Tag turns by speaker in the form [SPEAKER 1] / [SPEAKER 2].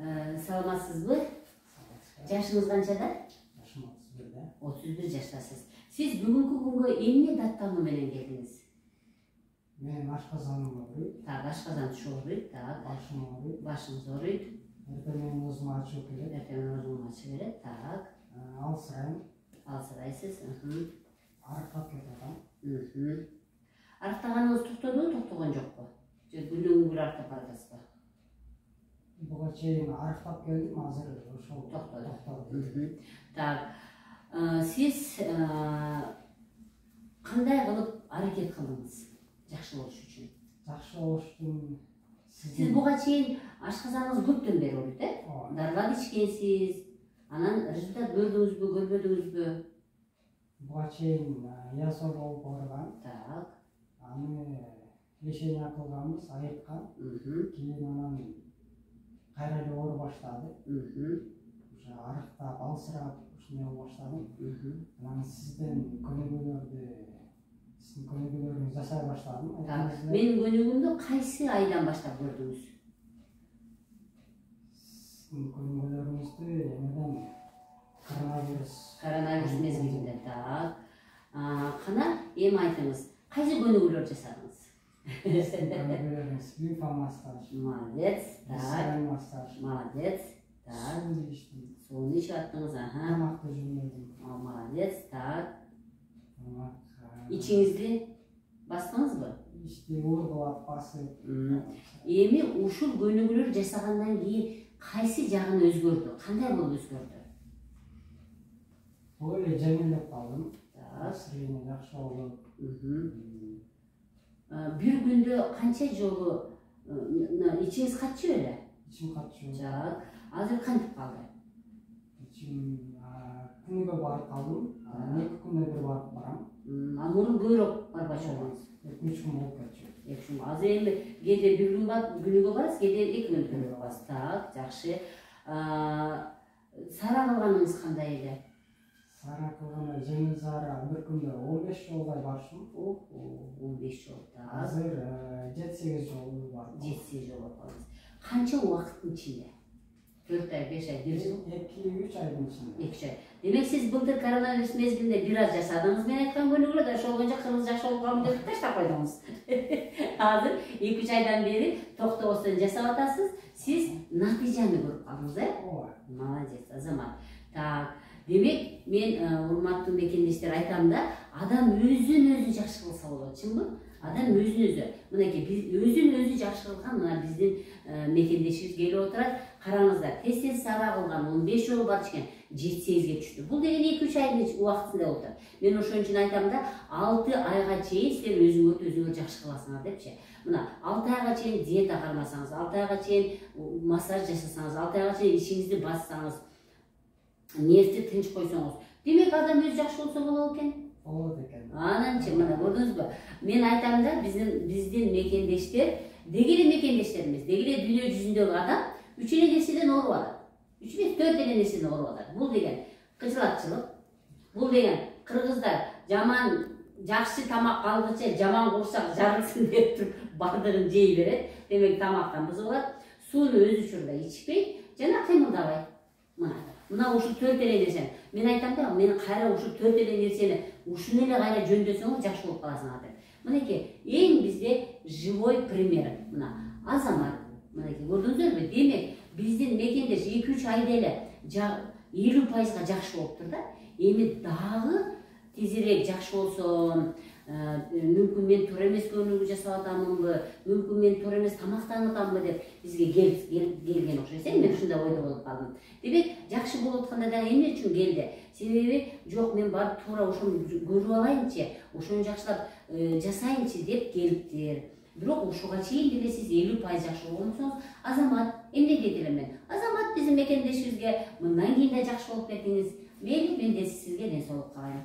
[SPEAKER 1] Саламатсызбы? Жашыңыз канчада?
[SPEAKER 2] Жашым 31-де.
[SPEAKER 1] 31 жаштасыз. Сиз бүгүнкү күнгө эмне даттануу менен келдиңиз?
[SPEAKER 2] Мен ашказаным ооруйт.
[SPEAKER 1] Так, ашказан чогуйт, так.
[SPEAKER 2] Башым ооруйт.
[SPEAKER 1] Башыңыз ооруйт.
[SPEAKER 2] Эртең оозума ачуу келет.
[SPEAKER 1] Эртең оозуңа ачуу келет, так.
[SPEAKER 2] Алсырайм.
[SPEAKER 1] Алсырайсыз,
[SPEAKER 2] Арыктап кетем.
[SPEAKER 1] Арыктаганыңыз токтодубу, токтогон жокпу? Же күнүгө бир арыктап баратасызбы?
[SPEAKER 2] Буга чейин арыктап келдим, азыр ошол
[SPEAKER 1] токтоду. Так, сиз кандай кылып аракет кылдыңыз жакшы болуш үчүн?
[SPEAKER 2] Жакшы болуш үчүн
[SPEAKER 1] Сиз буга чейин ашказаныңыз көптөн бери болот, Дарбак ичкенсиз, анан результат көрдүңүзбү, көрбөдүңүзбү?
[SPEAKER 2] Буга чейин ясоо болуп ооругам.
[SPEAKER 1] Так.
[SPEAKER 2] Аны лечение кылганбыз, айыккан. Кийин анан кайра эле оору баштады. Уже арыктап, алсырап, ушундай болуп баштадым. Анан сиздин көнүгүүлөрүңүздү жасай баштадым.
[SPEAKER 1] Менин көнүгүүмдү кайсы айдан баштап көрдүңүз?
[SPEAKER 2] Сиздин көнүгүүлөрүңүздү эмеден
[SPEAKER 1] коронавирус мезгилинде. Так. Кана эми айтыңыз, кайсы көнүгүүлөр жасадыңыз?
[SPEAKER 2] Көнүгүүлөрүңүз лимфомассаж.
[SPEAKER 1] Молодец. Так.
[SPEAKER 2] Массаж.
[SPEAKER 1] Молодец. Так. Сууну ичип аттыңыз,
[SPEAKER 2] Тамакты жемедим.
[SPEAKER 1] Молодец. Так. Ичиңизди бастыңызбы?
[SPEAKER 2] Ичти уурдулап басып.
[SPEAKER 1] Эми ушул көнүгүүлөр жасагандан кийин кайсы жагын өзгөрдү? Кандай болуп өзгөрдү?
[SPEAKER 2] Бул эле жеңилдеп калдым.
[SPEAKER 1] Так.
[SPEAKER 2] Жакшы болду.
[SPEAKER 1] Бир күндө канча жолу ичиңиз катчу эле?
[SPEAKER 2] Ичим катчу.
[SPEAKER 1] Так. Азыр кантип калды?
[SPEAKER 2] Ичим күнгө барып калдым. 2 күндө бир барып барам.
[SPEAKER 1] Мурун көбүрөөк барбачу болдуңуз?
[SPEAKER 2] 2-3 күн болуп кетчү.
[SPEAKER 1] 2 күн. Азыр эми кээде бир күн күнүгө барасыз, кээде 2 күн күнүгө барасыз. Так, жакшы. Сара кылганыңыз кандай эле?
[SPEAKER 2] Сара кылганда жеңил сара бир күндө 15 жолдай барышым.
[SPEAKER 1] 15 жол. Так.
[SPEAKER 2] Азыр 7-8 жол бар.
[SPEAKER 1] 7-8 жол калдыңыз. Канча убакыттын ичинде? 4 ай, 5 ай, 1 жыл?
[SPEAKER 2] 2-3 айдын ичинде.
[SPEAKER 1] 2 ай. Демек сиз былтыр коронавирус мезгилинде бир аз жасадыңыз, мен айткан көнүгүүлөр ошол боюнча кыргыз жакшы болуп калдым деп таштап койдуңуз. Азыр 2-3 айдан бери токтобостон жасап атасыз, сиз натыйжаны көрүп калдыңыз,
[SPEAKER 2] Ооба.
[SPEAKER 1] Молодец, азамат. Так, демек мен урматтуу мекендештер айтам да, адам өзүн өзү жакшы кылса болот, чынбы? Адам өзүн өзү. Мынакей өзүн өзү жакшы кылган мына биздин мекендешибиз келип отурат. Караңыздар, тез сара кылган 15 жолу бар экен, 7-8ге түштү. Бул деген 2-3 айдын убактында болуп атат. Мен ошон үчүн айтам да, 6 айга чейин силер өзүңөрдү жакшы кыласыңар депчи. Мына 6 айга чейин диета кармасаңыз, 6 айга чейин массаж жасасаңыз, 6 айга чейин ишиңизди бассаңыз, нервди тынч койсоңуз, демек адам өзү жакшы болсо болот экен.
[SPEAKER 2] Болот экен.
[SPEAKER 1] Ананчы, мына көрдүңүзбү? Мен айтам да, биздин мекендештер, дегеле мекендештер эмес, дегеле дүйнө жүзүндөгү адам 3 эле нерседен ооруп атат. 3 эмес, 4 эле нерседен ооруп атат. Бул деген кыжылатчылык, бул деген кыргыздар жаман жакшы тамак алгыча жаман курсак жарылсын деп туруп бардыгын жей берет. Демек тамактан бузулат, сууну өз учурда ичпей, жана кыймылдабай. Мына ушу 4 эле нерсени. Мен айтам да, мен кайра ушу 4 эле нерсени ушуну эле кайра жөндөсөңүз жакшы болуп каласыңар деп. Мынакей, эң бизде живой пример. Мына азамат, мынакей көрдүңүздөрбү? Демек, биздин мекендеш 2-3 айда эле 50%га жакшы болуптур да. Эми дагы тезирээк жакшы болсом, мүмкүн мен туура эмес көнүгүү жасап атамынбы, мүмкүн мен туура эмес тамактанып атамбы деп бизге келген окшойт. Мен ушундай ойдо болуп калдым. Демек, жакшы болуп атканда дагы эмне үчүн келди? Себеби жок, мен барып туура ошону көрүп алайынчы, ошону жакшылап жасайынчы деп келиптир. Бирок ушуга чейин деле сиз 50% жакшы болгонсоңуз, азамат, эмне дейт элем мен? Азамат биздин мекендешибизге мындан кийин да жакшы болуп кетиңиз. Мейли, мен де сизге ден соолук каалайм.